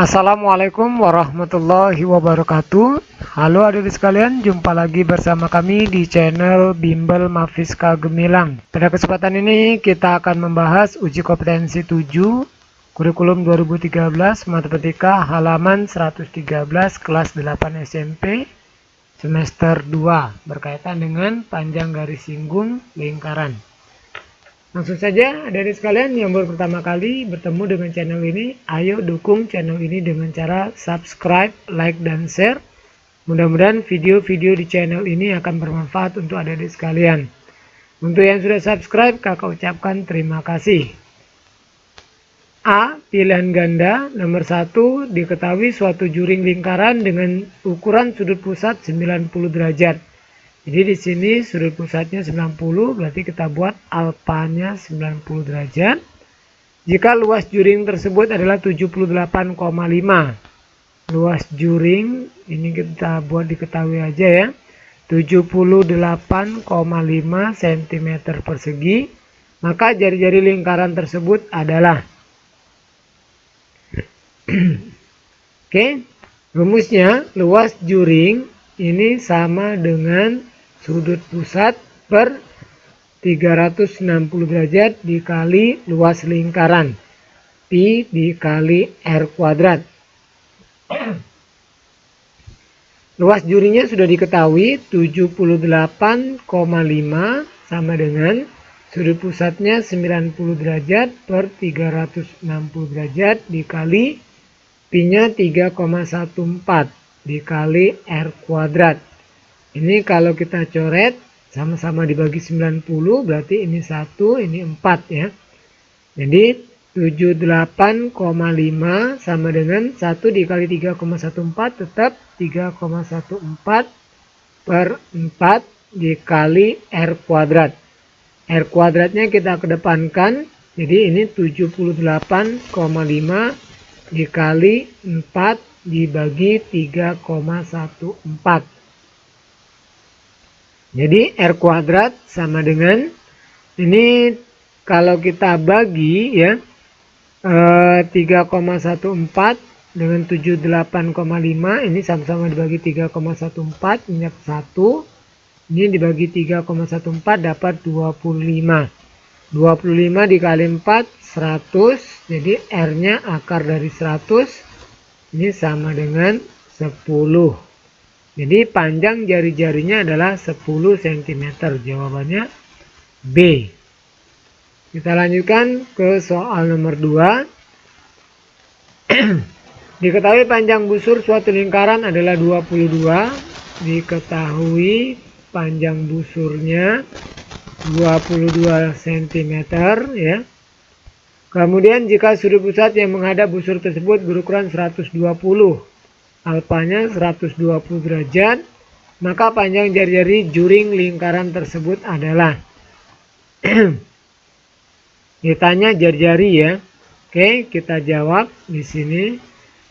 Assalamualaikum warahmatullahi wabarakatuh. Halo adik-adik sekalian, jumpa lagi bersama kami di channel Bimbel Mafiska Gemilang. Pada kesempatan ini kita akan membahas uji kompetensi 7 kurikulum 2013 matematika halaman 113 kelas 8 SMP semester 2 berkaitan dengan panjang garis singgung lingkaran. Langsung saja adik-adik sekalian yang baru pertama kali bertemu dengan channel ini, ayo dukung channel ini dengan cara subscribe, like, dan share. Mudah-mudahan video-video di channel ini akan bermanfaat untuk adik-adik sekalian. Untuk yang sudah subscribe, kakak ucapkan terima kasih. A. Pilihan ganda nomor 1, diketahui suatu juring lingkaran dengan ukuran sudut pusat 90 derajat. Jadi di sini sudut pusatnya 90, berarti kita buat alfanya 90 derajat. Jika luas juring tersebut adalah 78,5. Luas juring ini kita buat diketahui aja ya. 78,5 cm persegi. Maka jari-jari lingkaran tersebut adalah Oke, rumusnya luas juring ini sama dengan sudut pusat per 360 derajat dikali luas lingkaran. Pi dikali R kuadrat. Luas juringnya sudah diketahui 78,5 sama dengan sudut pusatnya 90 derajat per 360 derajat dikali Pi-nya 3,14 dikali R kuadrat. Ini kalau kita coret sama-sama dibagi 90 berarti ini 1, ini 4 ya. Jadi 78,5 sama dengan 1 dikali 3,14 tetap 3,14 per 4 dikali R kuadrat. R kuadratnya kita kedepankan, jadi ini 78,5 dikali 4 dibagi 3,14. Jadi R kuadrat sama dengan, ini kalau kita bagi ya 3,14 dengan 78,5, ini sama-sama dibagi 3,14, ini dapat 1. Ini dibagi 3,14 dapat 25. 25 dikali 4, 100. Jadi R-nya akar dari 100. Ini sama dengan 10. Jadi panjang jari-jarinya adalah 10 cm. Jawabannya B. Kita lanjutkan ke soal nomor 2. Diketahui panjang busur suatu lingkaran adalah 22. Diketahui panjang busurnya 22 cm ya. Kemudian jika sudut pusat yang menghadap busur tersebut berukuran 120, alfanya 120 derajat, maka panjang jari-jari juring lingkaran tersebut adalah ditanya jari-jari ya. Oke, kita jawab di sini.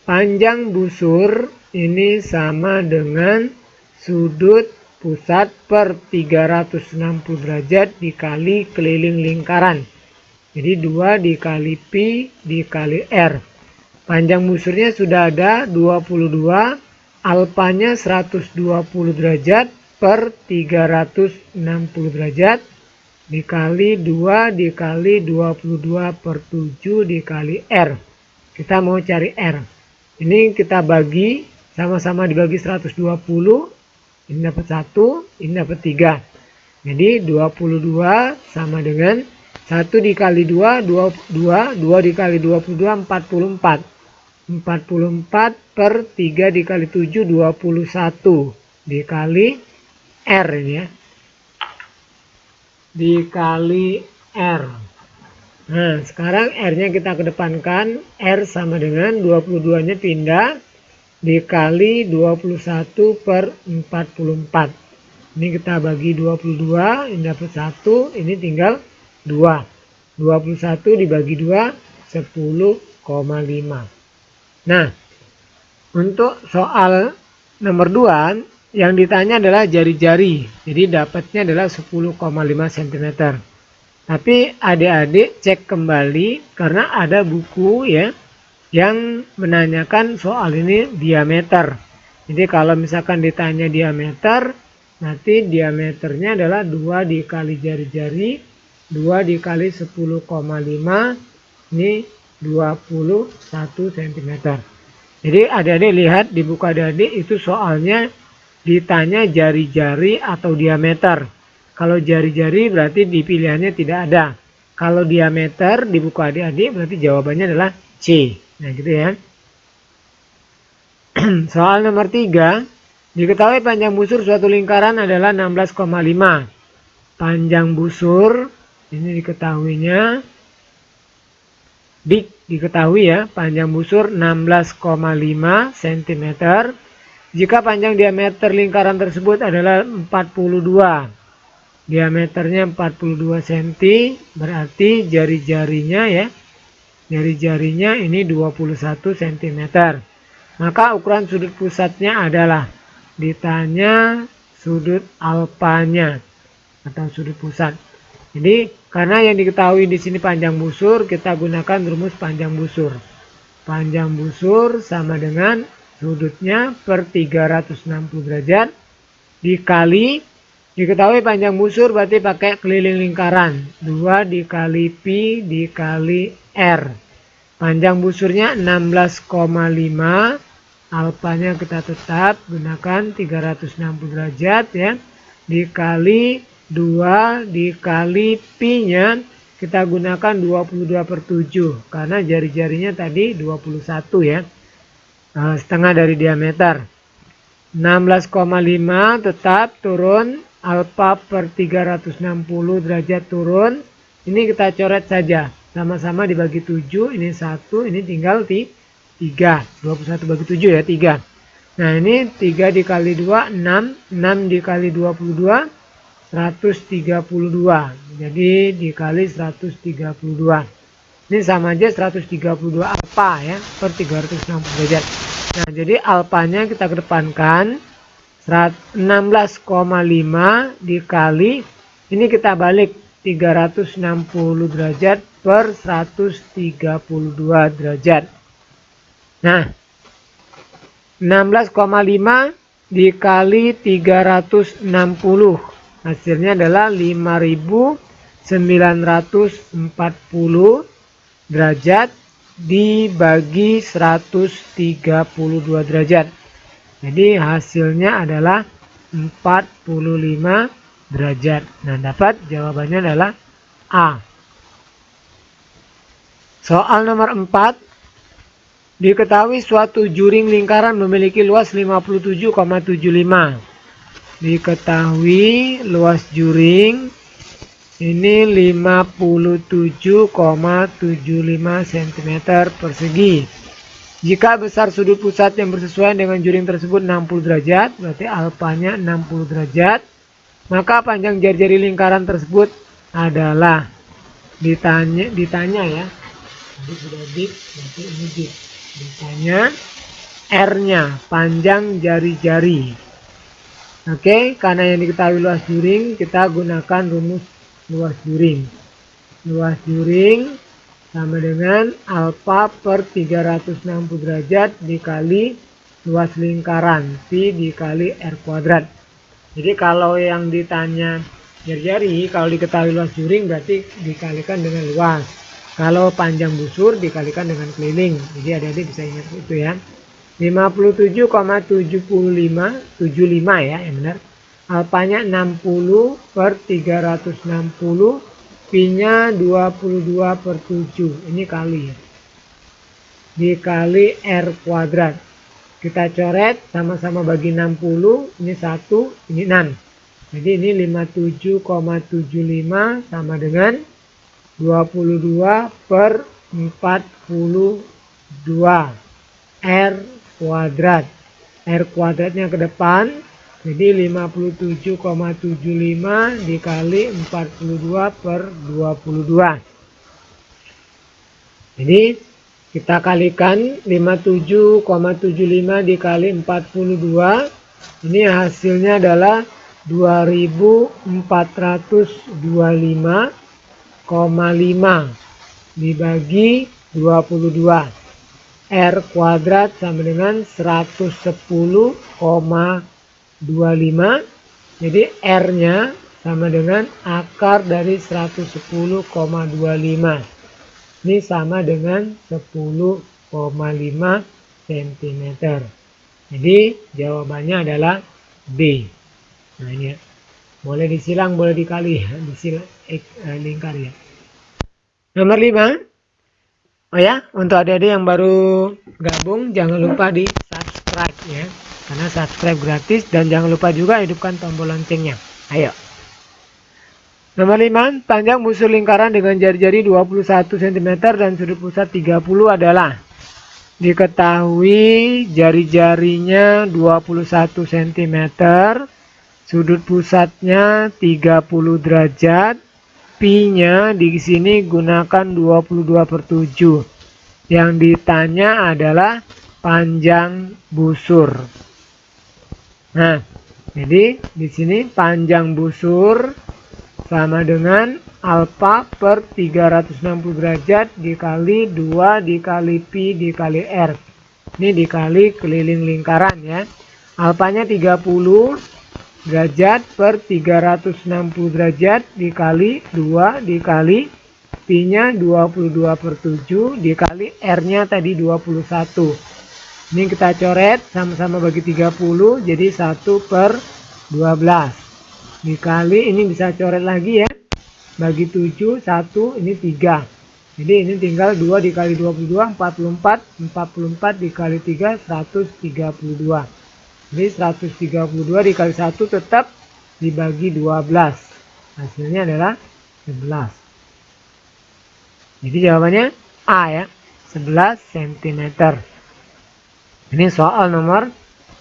Panjang busur ini sama dengan sudut pusat per 360 derajat dikali keliling lingkaran. Jadi 2 dikali Pi dikali R. Panjang busurnya sudah ada 22, alfanya 120 derajat per 360 derajat dikali 2 dikali 22 per 7 dikali R. Kita mau cari R. Ini kita bagi, sama-sama dibagi 120, ini dapat 1, ini dapat 3. Jadi 22 sama dengan 1 dikali 2, 2 dikali 22, 44. 44 per 3 dikali 7, 21 dikali R ini ya. Dikali R. Nah sekarang R-nya kita kedepankan. R sama dengan 22-nya pindah dikali 21 per 44. Ini kita bagi 22, ini dapat 1, ini tinggal 2. 21 dibagi 2, 10,5. Nah, untuk soal nomor 2 yang ditanya adalah jari-jari. Jadi dapatnya adalah 10,5 cm. Tapi adik-adik cek kembali karena ada buku ya. yang menanyakan soal ini diameter. Jadi kalau misalkan ditanya diameter, nanti diameternya adalah 2 dikali jari-jari, 2 dikali 10,5, ini 21 cm. Jadi adik-adik lihat di buku adik-adik itu soalnya ditanya jari-jari atau diameter. Kalau jari-jari berarti di pilihannya tidak ada. Kalau diameter di buku adik-adik berarti jawabannya adalah C. Nah gitu ya. Soal nomor 3. Diketahui panjang busur suatu lingkaran adalah 16,5. Panjang busur ini diketahuinya diketahui ya, panjang busur 16,5 cm. Jika panjang diameter lingkaran tersebut adalah 42. Diameternya 42 cm, berarti jari-jarinya ya. Jari-jarinya ini 21 cm. Maka ukuran sudut pusatnya adalah, ditanya sudut alfanya atau sudut pusat. Jadi karena yang diketahui di sini panjang busur, kita gunakan rumus panjang busur. Panjang busur sama dengan sudutnya per 360 derajat dikali, diketahui panjang busur berarti pakai keliling lingkaran, 2 dikali pi dikali r. Panjang busurnya 16,5, alfanya kita tetap gunakan 360 derajat ya, dikali 2 dikali pi-nya kita gunakan 22/7 karena jari-jarinya tadi 21 ya, setengah dari diameter. 16,5 tetap turun, alfa per 360 derajat turun. Ini kita coret saja, sama-sama dibagi 7, ini 1, ini tinggal 3, 21 bagi 7 ya, 3. Nah ini 3 dikali 2, 6, 6 dikali 22, 132. Jadi dikali 132. Ini sama aja 132 alfa ya per 360 derajat. Nah, jadi alfanya kita kedepankan 16,5 dikali, ini kita balik 360 derajat per 132 derajat. Nah, 16,5 dikali 360. Hasilnya adalah 5940 derajat dibagi 132 derajat. Jadi hasilnya adalah 45 derajat. Nah, dapat jawabannya adalah A. Soal nomor 4. Diketahui suatu juring lingkaran memiliki luas 57,75. Diketahui luas juring ini 57,75 cm persegi. Jika besar sudut pusat yang bersesuaian dengan juring tersebut 60 derajat, berarti alfanya 60 derajat, maka panjang jari-jari lingkaran tersebut adalah, ditanya ya. Jadi sudah berarti ini ditanya R-nya, panjang jari-jari. Oke, karena yang diketahui luas juring, kita gunakan rumus luas juring. Luas juring sama dengan alfa per 360 derajat dikali luas lingkaran, pi dikali r kuadrat. Jadi kalau yang ditanya jari-jari, kalau diketahui luas juring berarti dikalikan dengan luas. Kalau panjang busur dikalikan dengan keliling. Jadi adik-adik bisa ingat itu ya. 57,75 ya, yang benar. Alfanya 60 per 360, pi-nya 22/7. Ini kali ya. Dikali r kuadrat. Kita coret, sama-sama bagi 60, ini 1, ini 6. Jadi ini 57,75 sama dengan 22 per 42 r kuadrat. R kuadratnya ke depan, jadi 57,75 dikali 42 per 22. Jadi kita kalikan 57,75 dikali 42, ini hasilnya adalah 2425,5 dibagi 22. R kuadrat sama dengan 110,25. Jadi R-nya sama dengan akar dari 110,25. Ini sama dengan 10,5 cm. Jadi jawabannya adalah B. Nah ini ya. Boleh disilang, boleh dikali ya. Lingkar ya. Nomor 5. Oh ya, untuk adik-adik yang baru gabung jangan lupa di subscribe ya. Karena subscribe gratis dan jangan lupa juga hidupkan tombol loncengnya. Ayo. Nomor 5, panjang busur lingkaran dengan jari-jari 21 cm dan sudut pusat 30 adalah. Diketahui jari-jarinya 21 cm, sudut pusatnya 30 derajat. Pi-nya di sini gunakan 22/7. Yang ditanya adalah panjang busur. Nah, jadi di sini panjang busur sama dengan alfa per 360 derajat dikali 2 dikali pi dikali r. Ini dikali keliling lingkaran ya. Alfanya 30 derajat per 360 derajat dikali 2 dikali pi-nya 22/7 dikali r-nya tadi 21. Ini kita coret sama-sama bagi 30 jadi 1/12 dikali ini bisa coret lagi ya, bagi 7 1 ini 3. Jadi ini tinggal 2 dikali 22 44 dikali 3 132. Jadi 132 dikali 1 tetap dibagi 12. Hasilnya adalah 11. Jadi jawabannya A ya, 11 cm. Ini soal nomor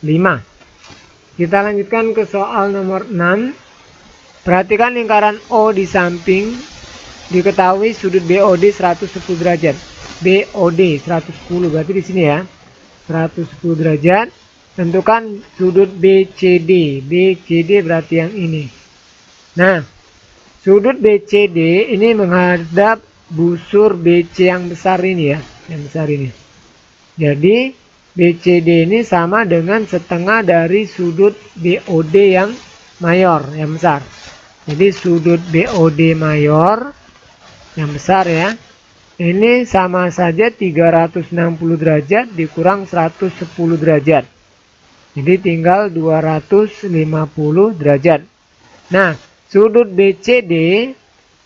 5. Kita lanjutkan ke soal nomor 6. Perhatikan lingkaran O di samping. Diketahui sudut BOD 110 derajat. BOD 110 berarti di sini ya. 110 derajat. Tentukan sudut BCD. BCD berarti yang ini. Nah, sudut BCD ini menghadap busur BC yang besar ini ya. Yang besar ini. Jadi, BCD ini sama dengan setengah dari sudut BOD yang mayor, yang besar. Jadi, sudut BOD mayor, yang besar ya. Ini sama saja 360 derajat dikurang 110 derajat. Jadi tinggal 250 derajat. Nah, sudut BCD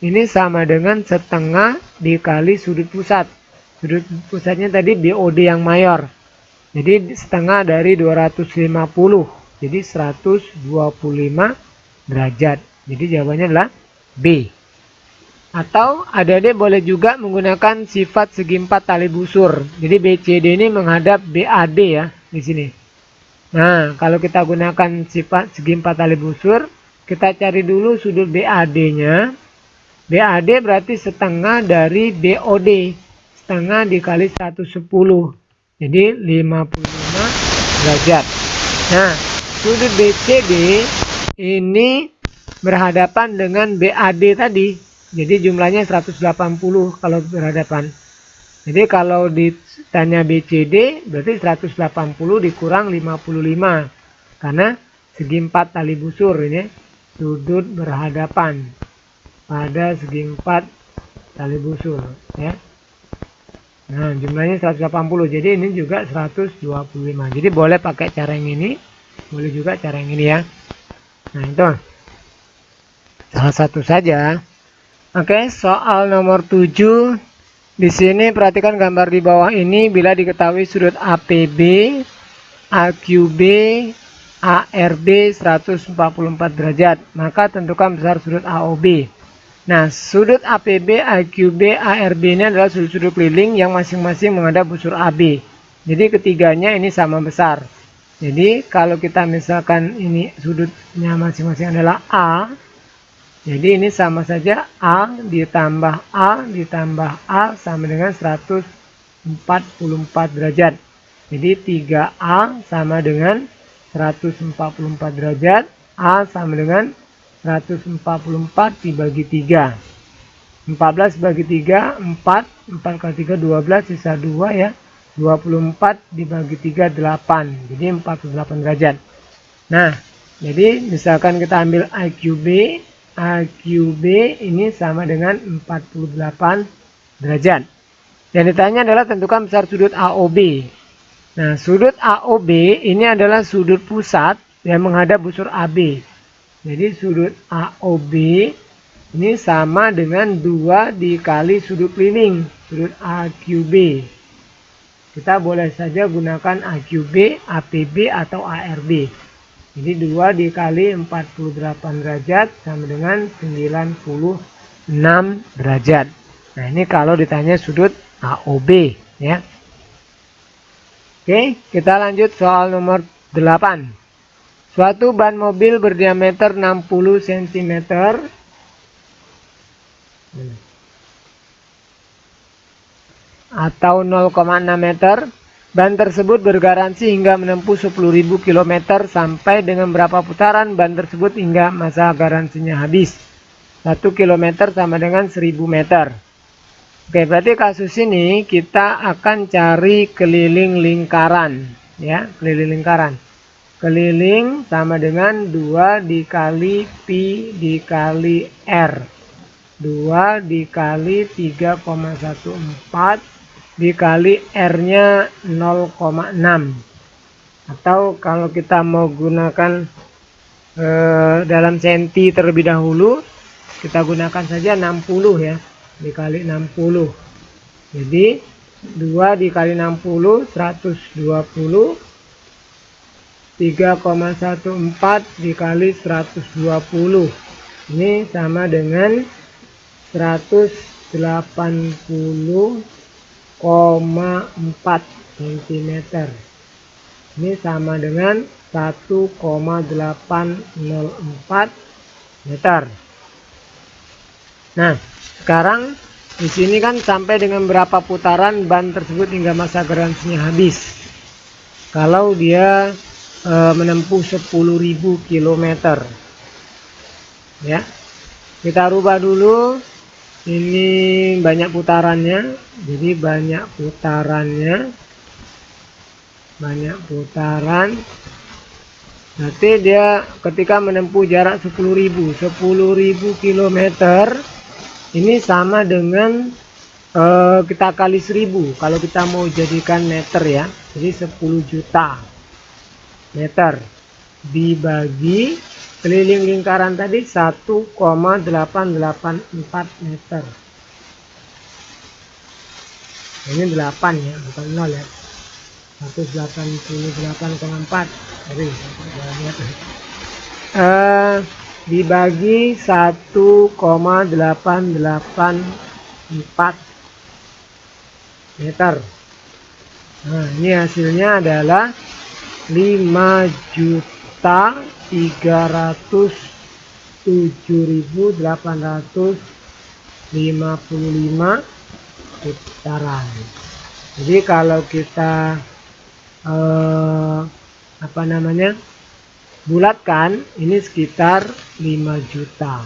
ini sama dengan setengah dikali sudut pusat. Sudut pusatnya tadi BOD yang mayor. Jadi setengah dari 250. Jadi 125 derajat. Jadi jawabannya adalah B. Atau adik-adik boleh juga menggunakan sifat segi 4 tali busur. Jadi BCD ini menghadap BAD ya di sini. Nah, kalau kita gunakan sifat segi 4 tali busur, kita cari dulu sudut BAD-nya. BAD berarti setengah dari BOD. Setengah dikali 110. Jadi 55 derajat. Nah, sudut BCD ini berhadapan dengan BAD tadi. Jadi jumlahnya 180 kalau berhadapan. Jadi kalau ditanya BCD berarti 180 dikurang 55. Karena segi 4 tali busur ini sudut berhadapan pada segi 4 tali busur ya. Nah, jumlahnya 180. Jadi ini juga 125. Jadi boleh pakai cara yang ini, boleh juga cara yang ini ya. Nah, itu salah satu saja. Oke, soal nomor 7. Di sini perhatikan gambar di bawah ini. Bila diketahui sudut APB, AQB, ARB 144 derajat, maka tentukan besar sudut AOB. Nah, sudut APB, AQB, ARB ini adalah sudut-sudut keliling yang masing-masing menghadap busur AB. Jadi ketiganya ini sama besar. Jadi kalau kita misalkan ini sudutnya masing-masing adalah A, jadi ini sama saja A ditambah A sama dengan 144 derajat. Jadi 3A sama dengan 144 derajat. A sama dengan 144 dibagi 3. 14 bagi 3, 4. 4 kali 3, 12, sisa 2 ya. 24 dibagi 3, 8. Jadi 48 derajat. Nah, jadi misalkan kita ambil AQB. AQB ini sama dengan 48 derajat. Yang ditanya adalah tentukan besar sudut AOB. Nah, sudut AOB ini adalah sudut pusat yang menghadap busur AB. Jadi sudut AOB ini sama dengan 2 dikali sudut keliling, sudut AQB. Kita boleh saja gunakan AQB, APB, atau ARB. Jadi 2 dikali 48 derajat sama dengan 96 derajat. Nah, ini kalau ditanya sudut AOB ya. Oke, kita lanjut soal nomor 8. Suatu ban mobil berdiameter 60 cm atau 0,6 meter. Ban tersebut bergaransi hingga menempuh 10.000 km sampai dengan berapa putaran ban tersebut hingga masa garansinya habis. 1 km sama dengan 1000 meter. Oke, berarti kasus ini kita akan cari keliling lingkaran ya, keliling lingkaran. Keliling sama dengan 2 dikali pi dikali R. 2 dikali 3,14 dikali R-nya 0,6. Atau kalau kita mau gunakan dalam senti terlebih dahulu, kita gunakan saja 60 ya, dikali 60. Jadi 2 dikali 60, 120. 3,14 dikali 120. Ini sama dengan 180,4 cm. Ini sama dengan 1,804 meter. Nah, sekarang di sini kan sampai dengan berapa putaran ban tersebut hingga masa garansinya habis. Kalau dia menempuh 10.000 km ya, kita rubah dulu. Ini banyak putarannya, jadi banyak putaran. Nanti dia ketika menempuh jarak 10.000 km ini sama dengan kita kali 1000 kalau kita mau jadikan meter ya. Jadi 10 juta meter dibagi keliling lingkaran tadi 1,884 meter. Ini 8 ya, bukan 0 ya. 188,4. Jadi dibagi 1,884 meter. Nah, ini hasilnya adalah 5.307.855 putaran. Jadi kalau kita bulatkan, ini sekitar 5 juta.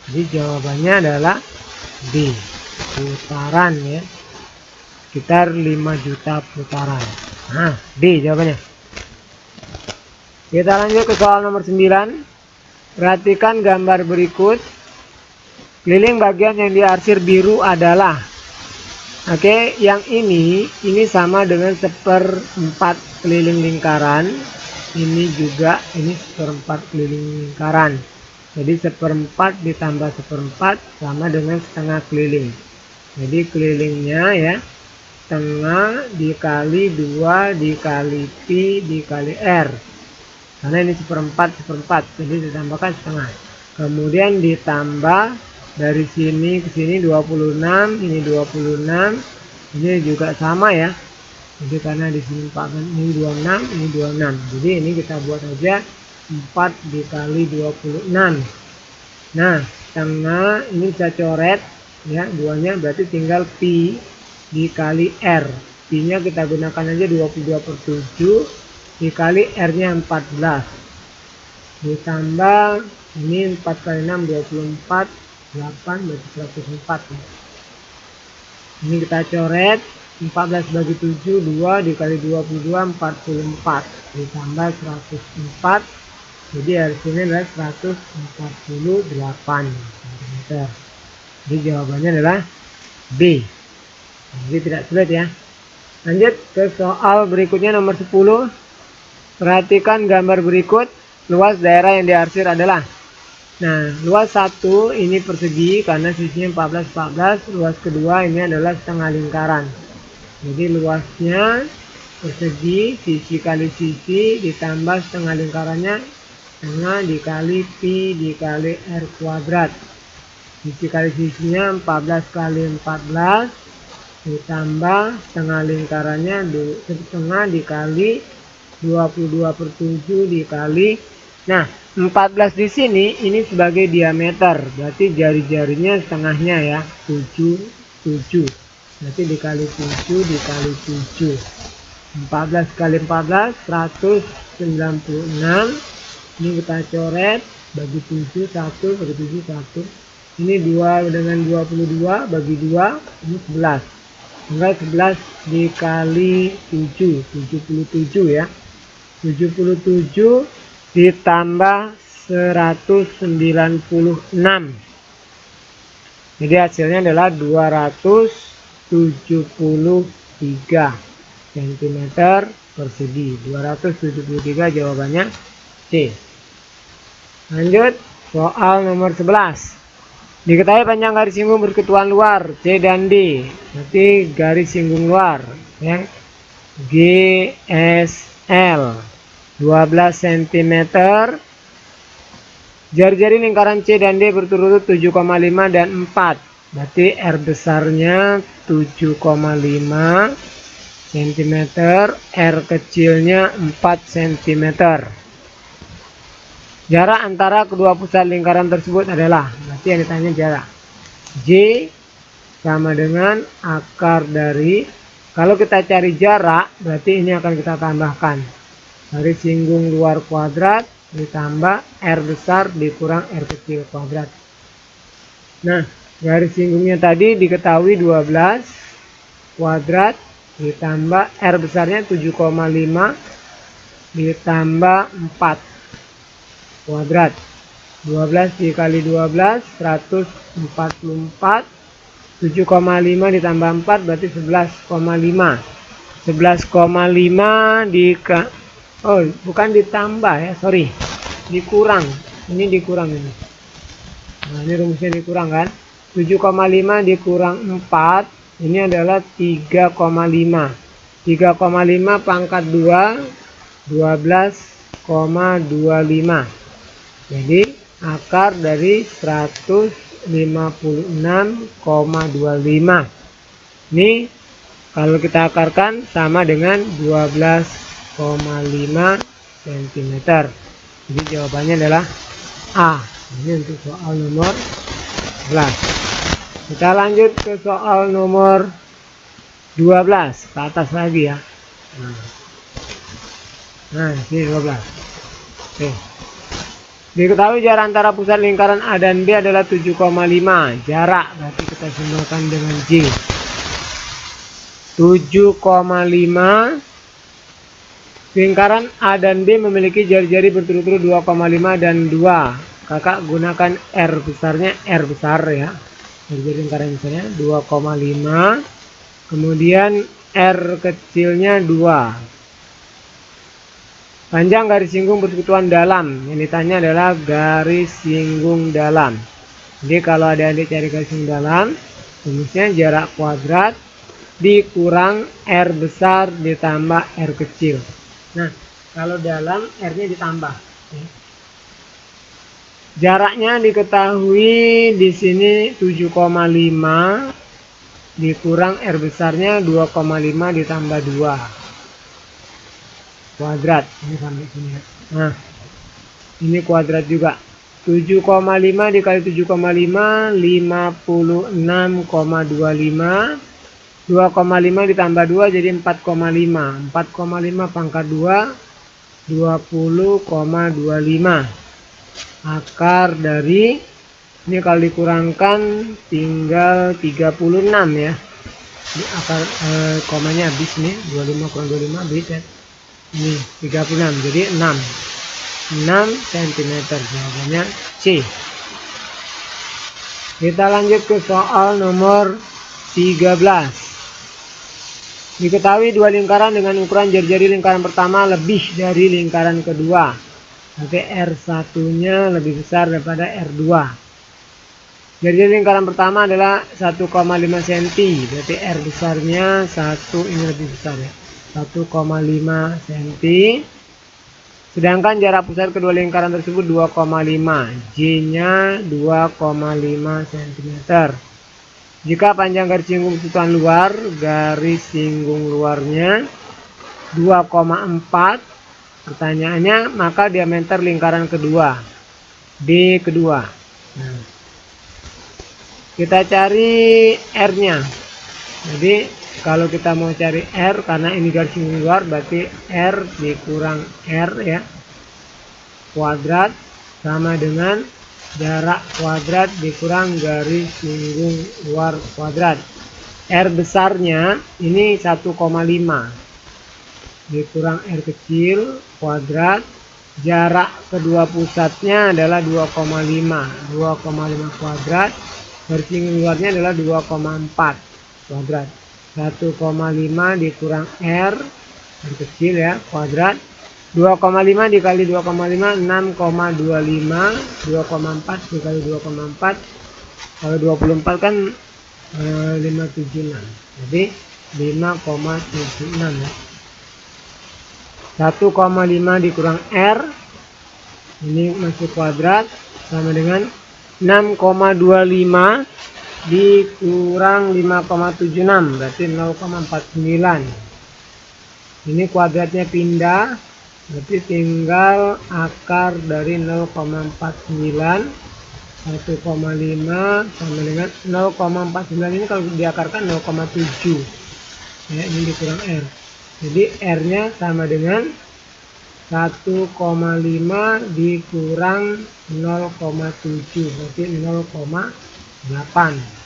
Jadi jawabannya adalah B, putaran ya, sekitar 5 juta putaran. Nah, B jawabannya. Kita lanjut ke soal nomor 9. Perhatikan gambar berikut. Keliling bagian yang diarsir biru adalah, oke, yang ini sama dengan 1/4 keliling lingkaran. Ini juga, ini 1/4 keliling lingkaran. Jadi 1/4 ditambah 1/4 sama dengan setengah keliling. Jadi kelilingnya ya, setengah dikali 2 dikali pi dikali R. Karena ini 1/4, jadi ditambahkan setengah. Kemudian ditambah dari sini ke sini 26, ini 26, ini juga sama ya. Jadi karena di sini ini 26, ini 26. Jadi ini kita buat aja 4 dikali 26. Nah, setengah ini bisa coret ya, duanya berarti tinggal pi dikali R. Pi-nya kita gunakan aja 22/7 dikali R-nya 14. Ditambah ini 4 kali 6 24, 8 berarti 104. Ini kita coret. 14 bagi 7, 2 dikali 22, 44. Ditambah 104. Jadi hasilnya adalah 148 cm. Jadi jawabannya adalah B. Jadi tidak sulit ya. Lanjut ke soal berikutnya nomor 10. Perhatikan gambar berikut. Luas daerah yang diarsir adalah. Nah, luas 1 ini persegi karena sisinya 14, 14. Luas kedua ini adalah setengah lingkaran. Jadi luasnya persegi, sisi kali sisi ditambah setengah lingkarannya, setengah dikali pi dikali r kuadrat. Sisi kali sisinya 14 kali 14 ditambah setengah lingkarannya setengah dikali 22/7 dikali. Nah, 14 di sini ini sebagai diameter, berarti jari-jarinya setengahnya ya, 7. Berarti dikali 7 dikali 7. 14 kali 14 196. Ini kita coret, bagi 7 1, bagi 7 1. Ini 2 dengan 22 bagi 2, ini 11. Tinggal 11 dikali 7, 77 ya. 77 ditambah 196. Jadi hasilnya adalah 273 cm persegi. 273 jawabannya C. Lanjut soal nomor 11. Diketahui panjang garis singgung berketuan luar C dan D. Berarti garis singgung luar ya. GSL 12 cm. Jari-jari lingkaran C dan D berturut-turut 7,5 dan 4. Berarti R besarnya 7,5 cm, R kecilnya 4 cm. Jarak antara kedua pusat lingkaran tersebut adalah, berarti yang ditanya jarak. J sama dengan akar dari, kalau kita cari jarak, berarti ini akan kita tambahkan. Garis singgung luar kuadrat ditambah R besar dikurang R kecil kuadrat. Nah, garis singgungnya tadi diketahui 12 kuadrat ditambah R besarnya 7,5 ditambah 4 kuadrat. 12 dikali 12 144. 7,5 ditambah 4 berarti 11,5. 11,5 bukan ditambah ya, sorry, dikurang. Ini dikurang ini. Nah, ini rumusnya dikurang kan. 7,5 dikurang 4 ini adalah 3,5. 3,5 pangkat 2 12,25. Jadi akar dari 156,25. Ini kalau kita akarkan sama dengan 12,5 cm. Jadi jawabannya adalah A. Ini untuk soal nomor 11. Kita lanjut ke soal nomor 12, ke atas lagi ya. Nah ini 12. Oke. Diketahui jarak antara pusat lingkaran A dan B adalah 7,5. Jarak berarti kita simbolkan dengan J. 7,5. Lingkaran A dan B memiliki jari-jari berturut-turut 2,5 dan 2. Kakak gunakan R besarnya, R besar ya. Jari-jari lingkaran besarnya 2,5. Kemudian R kecilnya 2. Panjang garis singgung persekutuan dalam. Yang ditanya adalah garis singgung dalam. Jadi kalau adik-adik cari garis singgung dalam, rumusnya jarak kuadrat dikurang R besar ditambah R kecil. Nah, kalau dalam R-nya ditambah. Jaraknya diketahui di sini 7,5 dikurang R besarnya 2,5 ditambah 2. Kuadrat ini sampai sini ya. Nah ini kuadrat juga. 7,5 dikali 7,5 56,25. 2,5 ditambah 2 jadi 4,5. 4,5 pangkat 2 20,25. Akar dari ini kalau dikurangkan tinggal 36 ya. Di akar komanya habis nih, 25 kurang 25 habis ya. Ini 36, jadi 6 cm. Jawabannya C. Kita lanjut ke soal nomor 13. Diketahui dua lingkaran dengan ukuran jari-jari lingkaran pertama lebih dari lingkaran kedua. Nanti R1-nya lebih besar daripada R2. Jari-jari lingkaran pertama adalah 1,5 cm. Berarti R besarnya 1 ini lebih besar ya. 1,5 cm. Sedangkan jarak pusat kedua lingkaran tersebut 2,5. J-nya 2,5 cm. Jika panjang garis singgung sudut luar, garis singgung luarnya 2,4. Pertanyaannya, maka diameter lingkaran kedua, D kedua. Nah, kita cari R-nya. Jadi kalau kita mau cari R, karena ini garis singgung luar, berarti R dikurang R ya, kuadrat sama dengan jarak kuadrat dikurang garis singgung luar kuadrat. R besarnya ini 1,5 dikurang R kecil kuadrat, jarak kedua pusatnya adalah 2,5 kuadrat, garis singgung luarnya adalah 2,4 kuadrat. 1,5 dikurang R kecil ya, kuadrat, 2,5 dikali 2,5 6,25, 2,4 dikali 2,4, kalau 24 kan 576, jadi 5,76 ya. 1,5 dikurang R ini masih kuadrat sama dengan 6,25 dikurang 5,76, berarti 0,49. Ini kuadratnya pindah, berarti tinggal akar dari 0,49. 1,5 sama dengan 0,49 ini kalau diakarkan 0,7 ya, ini dikurang R. Jadi R nya sama dengan 1,5 dikurang 0,7, berarti 0,8.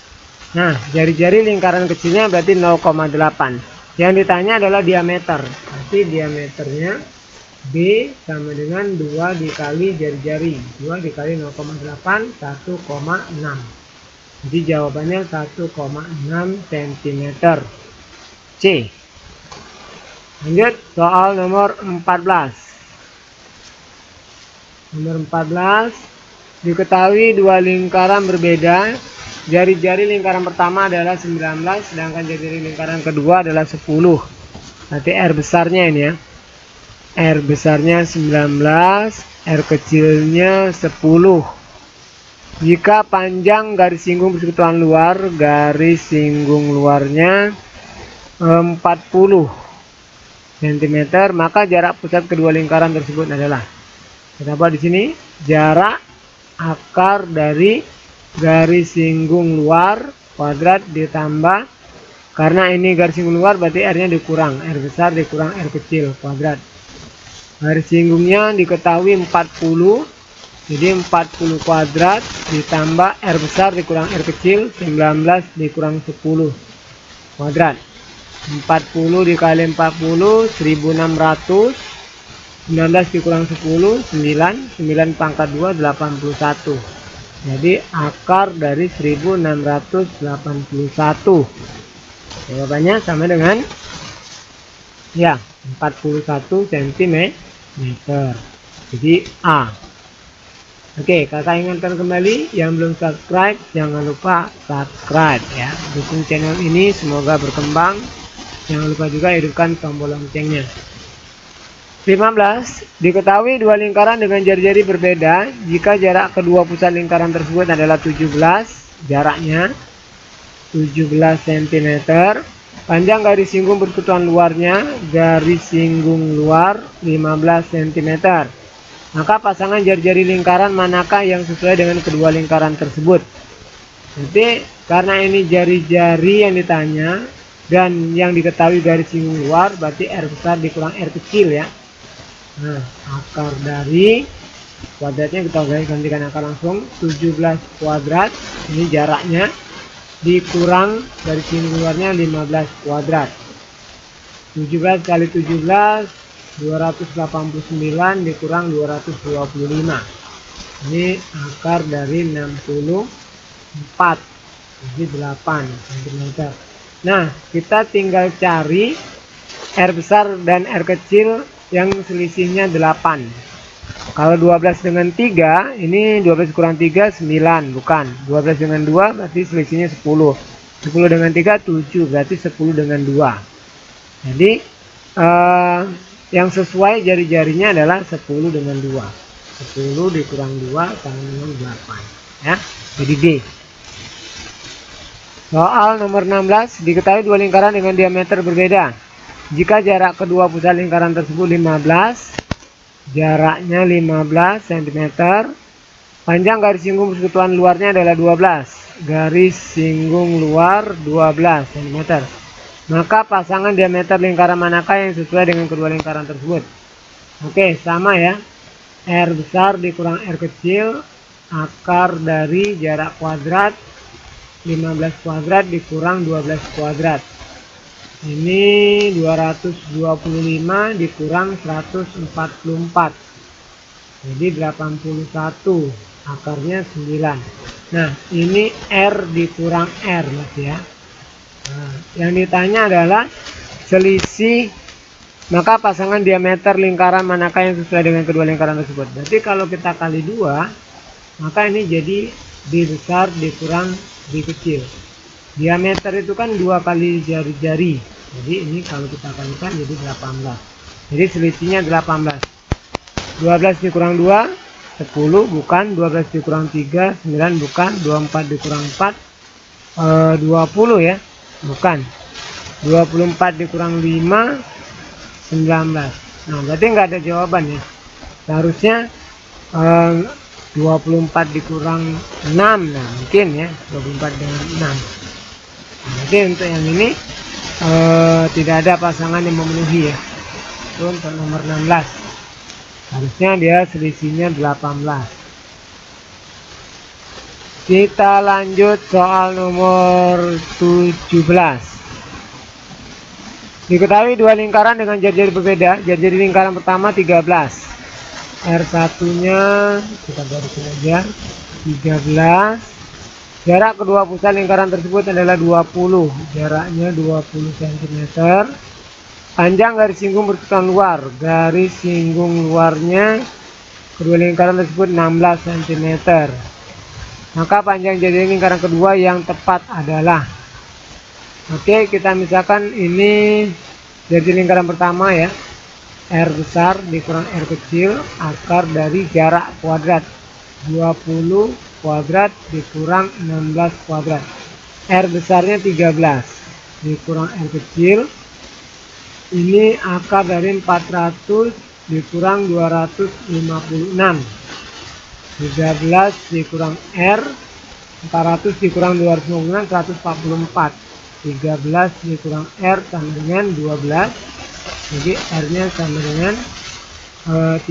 Nah, jari-jari lingkaran kecilnya berarti 0,8. Yang ditanya adalah diameter. Berarti diameternya B sama dengan 2 dikali jari-jari. 2 dikali 0,8, 1,6. Jadi jawabannya 1,6 cm. C. Lanjut soal nomor 14. Nomor 14. Diketahui dua lingkaran berbeda. Jari-jari lingkaran pertama adalah 19, sedangkan jari-jari lingkaran kedua adalah 10. Nanti R besarnya ini ya. R besarnya 19, R kecilnya 10. Jika panjang garis singgung persekutuan luar, garis singgung luarnya 40 cm, maka jarak pusat kedua lingkaran tersebut adalah, kenapa di sini jarak akar dari garis singgung luar kuadrat ditambah, karena ini garis singgung luar berarti R nya dikurang, R besar dikurang R kecil kuadrat. Garis singgungnya diketahui 40, jadi 40 kuadrat ditambah R besar dikurang R kecil, 19 dikurang 10 kuadrat. 40 dikali 40 1600, 19 dikurang 10 9, 9 pangkat 2 81. Jadi akar dari 1681. Jawabannya sama dengan ya 41 cm. Jadi A. Oke, kakak ingatkan kembali yang belum subscribe, jangan lupa subscribe ya. Dukung channel ini semoga berkembang. Jangan lupa juga hidupkan tombol loncengnya. 15. Diketahui dua lingkaran dengan jari-jari berbeda. Jika jarak kedua pusat lingkaran tersebut adalah 17, jaraknya 17 cm. Panjang garis singgung persekutuan luarnya, garis singgung luar 15 cm. Maka pasangan jari-jari lingkaran manakah yang sesuai dengan kedua lingkaran tersebut? Jadi karena ini jari-jari yang ditanya dan yang diketahui garis singgung luar, berarti R besar dikurang R kecil ya. Nah, akar dari kuadratnya kita gantikan akar langsung, 17 kuadrat, ini jaraknya dikurang dari sini luarnya 15 kuadrat. 17 kali 17 289 dikurang 225. Ini akar dari 64, jadi 8 cm. Nah, kita tinggal cari R besar dan R kecil yang selisihnya 8. Kalau 12 dengan 3, ini 12 kurang 3 9, bukan. 12 dengan 2 berarti selisihnya 10. 10 dengan 3 7, berarti 10 dengan 2. Jadi yang sesuai jari-jarinya adalah 10 dengan 2. 10 dikurang 2 sama dengan 8 ya. Jadi D. Soal nomor 16, diketahui dua lingkaran dengan diameter berbeda. Jika jarak kedua pusat lingkaran tersebut 15, jaraknya 15 cm, panjang garis singgung persekutuan luarnya adalah 12, garis singgung luar 12 cm. Maka pasangan diameter lingkaran manakah yang sesuai dengan kedua lingkaran tersebut? Oke, sama ya. R besar dikurang R kecil, akar dari jarak kuadrat 15 kuadrat dikurang 12 kuadrat. Ini 225 dikurang 144. Jadi 81, akarnya 9. Nah, ini R dikurang R Mas ya. Nah, yang ditanya adalah selisih, maka pasangan diameter lingkaran manakah yang sesuai dengan kedua lingkaran tersebut. Berarti kalau kita kali 2, maka ini jadi D besar dikurang D kecil. Diameter itu kan 2 kali jari-jari. Jadi ini kalau kita kalikan jadi 18. Jadi selisihnya 18. 12 dikurang 2, 10, bukan. 12 dikurang 3, 9, bukan. 24 dikurang 4, 20 ya, bukan. 24 dikurang 5, 19. Nah, berarti nggak ada jawaban ya. Seharusnya 24 dikurang 6. Nah, mungkin ya 24 dengan 6. Nah, jadi untuk yang ini tidak ada pasangan yang memenuhi ya. Itu untuk nomor 16. Harusnya dia selisihnya 18. Kita lanjut soal nomor 17. Diketahui dua lingkaran dengan jari-jari berbeda. Jari-jari lingkaran pertama 13. R1-nya kita gariskan aja 13. Jarak kedua pusat lingkaran tersebut adalah 20. Jaraknya 20 cm. Panjang garis singgung persekutuan luar. Garis singgung luarnya kedua lingkaran tersebut 16 cm. Maka panjang jari lingkaran kedua yang tepat adalah, oke, kita misalkan ini jadi lingkaran pertama ya, R besar dikurang R kecil, akar dari jarak kuadrat 20 kuadrat dikurang 16 kuadrat. R besarnya 13 dikurang R kecil, ini akar dari 400 dikurang 256. 13 dikurang R, 400 dikurang 256, 144. 13 dikurang R sama dengan 12. Jadi R nya sama dengan 13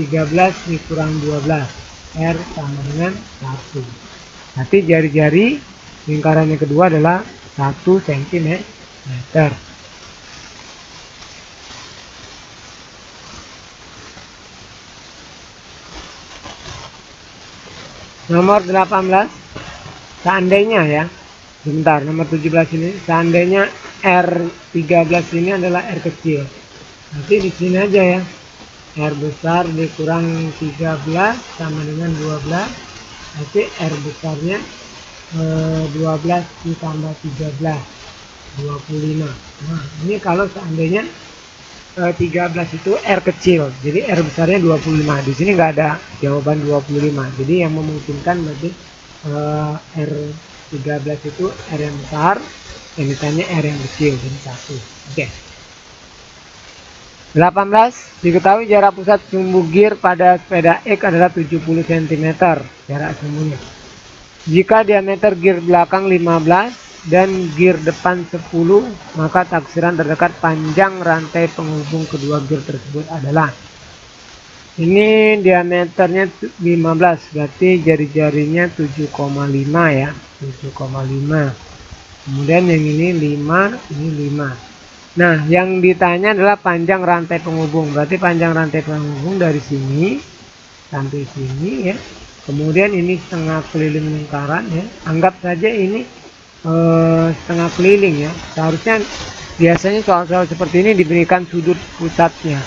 dikurang 12. R sama dengan 1. Nanti jari-jari lingkaran yang kedua adalah 1 cm. Nomor 18, seandainya ya, sebentar, nomor 17 ini, seandainya R13 ini adalah R kecil. Nanti di sini aja ya, R besar dikurang 13 sama dengan 12. Nanti R besarnya 12 ditambah 13, 25. Nah, ini kalau seandainya 13 itu R kecil, jadi R besarnya 25. Di sini nggak ada jawaban 25. Jadi yang memungkinkan berarti R13 itu R yang besar, yang ditanya R yang kecil, jadi 1. Oke. 18. Diketahui jarak pusat sumbu gear pada sepeda X adalah 70 cm jarak sumbunya. Jika diameter gear belakang 15 dan gear depan 10, maka taksiran terdekat panjang rantai penghubung kedua gear tersebut adalah, ini diameternya 15, berarti jari-jarinya 7,5 ya, 7,5. Kemudian yang ini 5, ini 5. Nah, yang ditanya adalah panjang rantai penghubung. Berarti panjang rantai penghubung dari sini sampai sini ya. Kemudian ini setengah keliling lingkaran ya. Anggap saja ini setengah keliling ya. Seharusnya biasanya soal-soal seperti ini diberikan sudut pusatnya.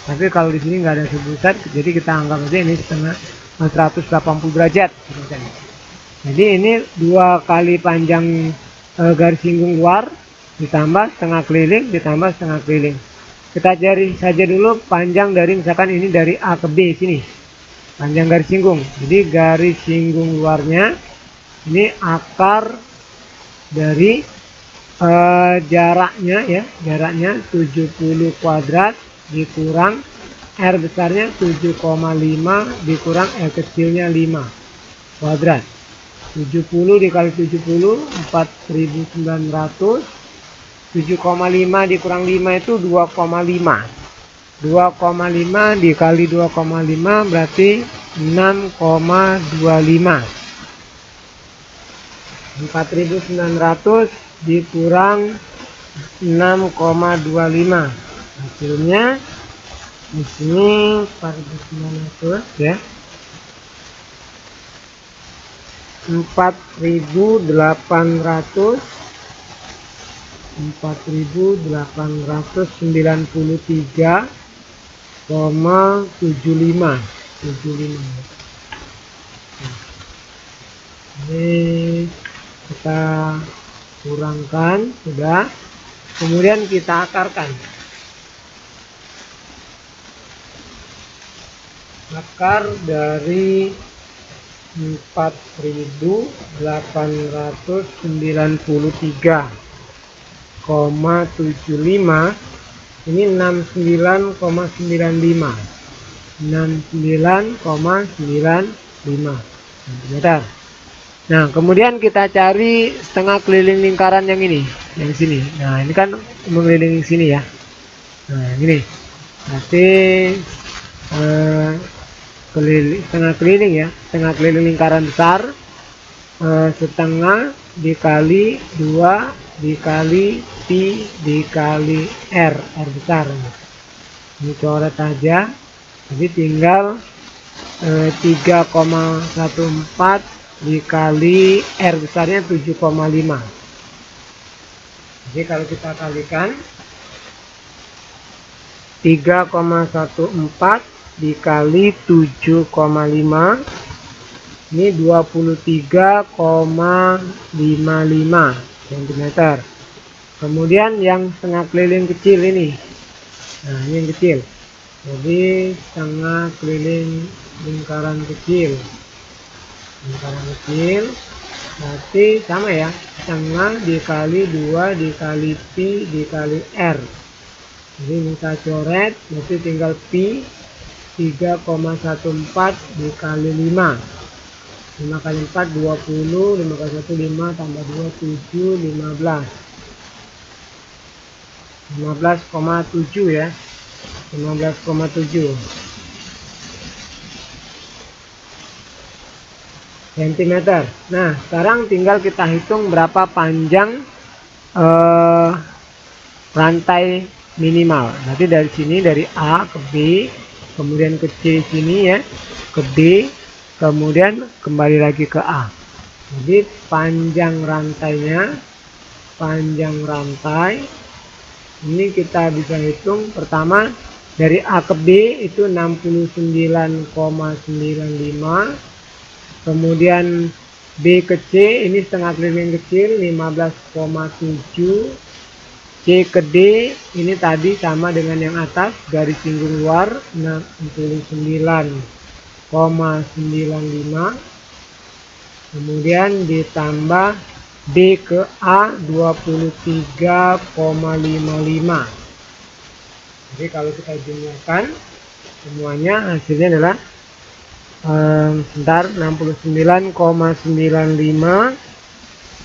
Tapi kalau di sini nggak ada sudut pusat, jadi kita anggap aja ini setengah 180 derajat. Jadi ini 2 kali panjang garis singgung luar ditambah setengah keliling ditambah setengah keliling. Kita cari saja dulu panjang dari, misalkan ini dari A ke B sini, panjang garis singgung. Jadi garis singgung luarnya ini akar dari jaraknya ya, jaraknya 70 kuadrat dikurang R besarnya 7,5 dikurang R kecilnya 5 kuadrat. 70 dikali 70 4.900, 7,5 dikurang 5 itu 2,5. 2,5 dikali 2,5 berarti 6,25. 4.900 dikurang 6,25, hasilnya di sini 4.900 ya, 4.893,75. Ini kita kurangkan sudah, kemudian kita akarkan. Akar dari 4.893,75 ini 69,95 cm. Nah, kemudian kita cari setengah keliling lingkaran yang ini, yang sini. Nah, ini kan mengelilingi sini ya. Nah, ini berarti setengah keliling ya, setengah keliling lingkaran besar, setengah dikali 2 dikali pi dikali R besar. Ini coret aja, jadi tinggal 3,14 dikali R besarnya 7,5. Jadi kalau kita kalikan 3,14 dikali 7,5 ini 23,55 cm. Kemudian yang setengah keliling kecil ini, nah ini yang kecil, jadi setengah keliling lingkaran kecil, berarti sama ya, setengah dikali 2 dikali pi dikali R. Jadi kita coret, berarti tinggal pi 3,14 dikali 5. 5 kali 4 20, 5 kali 1 5 tambah 2 7, 15. 15,7 ya. 15,7 cm. Nah, sekarang tinggal kita hitung berapa panjang rantai minimal. Berarti dari sini, dari A ke B, kemudian ke C sini ya, ke D, kemudian kembali lagi ke A. Jadi panjang rantainya, panjang rantai ini kita bisa hitung. Pertama dari A ke B itu 69,95, kemudian B ke C ini setengah keliling kecil 15,7, C ke D ini tadi sama dengan yang atas, garis singgung luar 69,95, kemudian ditambah B ke A 23,55. Jadi kalau kita jumlahkan semuanya hasilnya adalah 69,95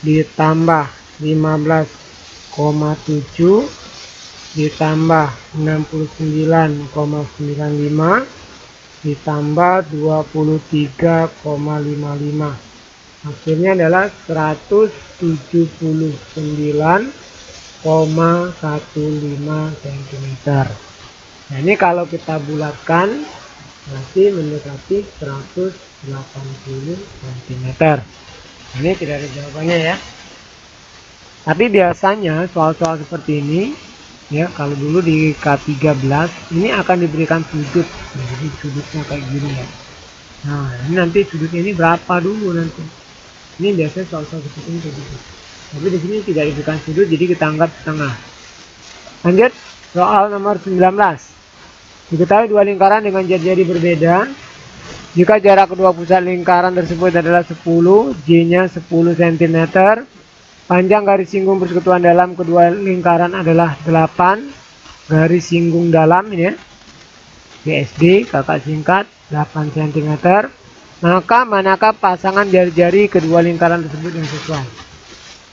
ditambah 15,7 ditambah 69,95 ditambah 23,55. Hasilnya adalah 179,15 cm. Nah, ini kalau kita bulatkan masih mendekati 180 cm. Ini tidak ada jawabannya ya. Tapi biasanya soal-soal seperti ini ya, kalau dulu di K13 ini akan diberikan sudut. Nah, jadi sudutnya kayak gini ya. Nah, ini nanti sudutnya ini berapa dulu nanti. Ini biasanya soal-soal seperti ini kayak gitu. Tapi di sini tidak diberikan sudut, jadi kita anggap setengah. Lanjut, soal nomor 19. Diketahui dua lingkaran dengan jari-jari berbeda. Jika jarak kedua pusat lingkaran tersebut adalah 10, J-nya 10 cm, panjang garis singgung persekutuan dalam kedua lingkaran adalah 8 garis singgung dalam ini ya. BSD kakak singkat 8 cm. Maka manakah pasangan jari-jari kedua lingkaran tersebut yang sesuai?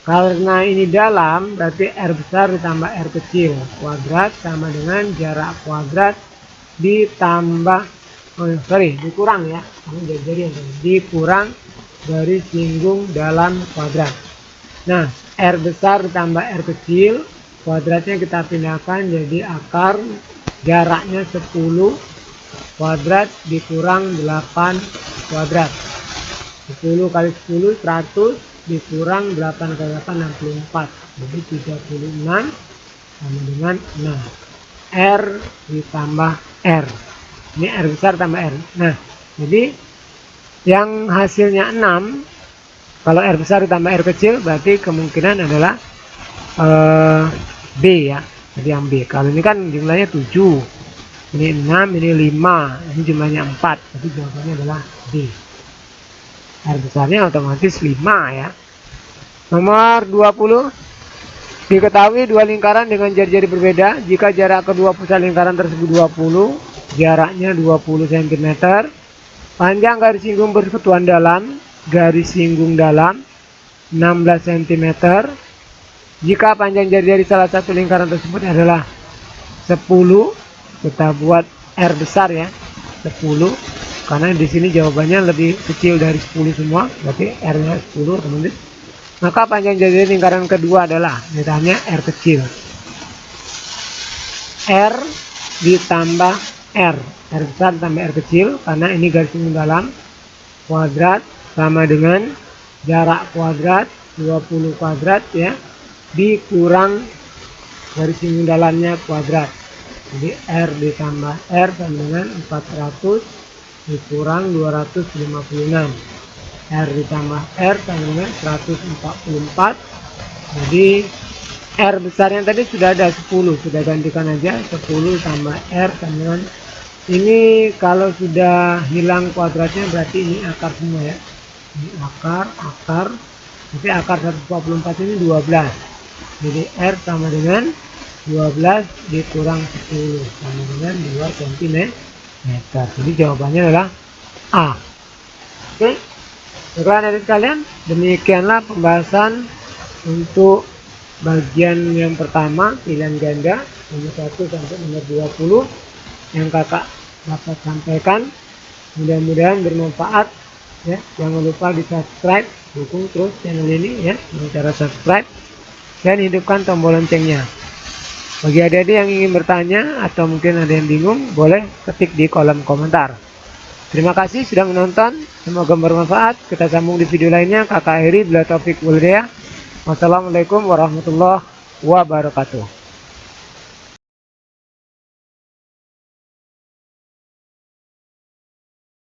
Karena ini dalam, berarti R besar ditambah R kecil kuadrat sama dengan jarak kuadrat ditambah dikurang ya, jari-jari yang dikurang garis singgung dalam kuadrat. Nah, R besar ditambah R kecil kuadratnya kita pindahkan jadi akar jaraknya 10 kuadrat dikurang 8 kuadrat. 10 kali 10 100 dikurang 8 kali 8 64, jadi 36 sama dengan 6. R ditambah R, ini R besar tambah R. Nah, jadi yang hasilnya 6, kalau R besar ditambah R kecil berarti kemungkinan adalah B ya. Jadi yang B. Kalau ini kan jumlahnya 7, ini 6, ini 5, ini jumlahnya 4, jadi jawabannya adalah B. R besarnya otomatis 5 ya. Nomor 20. Diketahui dua lingkaran dengan jari-jari berbeda. Jika jarak kedua pusat lingkaran tersebut 20, jaraknya 20 cm, panjang garis singgung persekutuan dalam, garis singgung dalam 16 cm. Jika panjang jari-jari salah satu lingkaran tersebut adalah 10, kita buat R besar ya, 10, karena di sini jawabannya lebih kecil dari 10 semua, berarti R-nya 10 teman-teman. Maka panjang jari-jari lingkaran kedua adalah, misalnya R kecil, R ditambah R besar tambah R kecil, karena ini garis singgung dalam kuadrat sama dengan jarak kuadrat 20 kuadrat ya, dikurang garis singgung dalamnya kuadrat. Jadi R ditambah R sama dengan 400 dikurang 256. R ditambah R sama dengan 144. Jadi R besarnya tadi sudah ada 10, sudah gantikan aja 10 tambah R sama dengan, ini kalau sudah hilang kuadratnya berarti ini akar semua ya. Ini akar, jadi akar 144 ini 12. Jadi R sama dengan 12 dikurang 10 sama dengan 2 cm. Jadi jawabannya adalah A. Oke, baiklah adik sekalian, demikianlah pembahasan untuk bagian yang pertama, pilihan ganda nomor 1 sampai nomor 20 yang kakak dapat sampaikan. Mudah-mudahan bermanfaat ya. Jangan lupa di subscribe, dukung terus channel ini ya dengan cara subscribe dan hidupkan tombol loncengnya. Bagi adik-adik yang ingin bertanya atau mungkin ada yang bingung, boleh ketik di kolom komentar. Terima kasih sudah menonton, semoga bermanfaat. Kita sambung di video lainnya. Kakak Heri, bila taufik wal hidayah. Wassalamualaikum warahmatullahi wabarakatuh.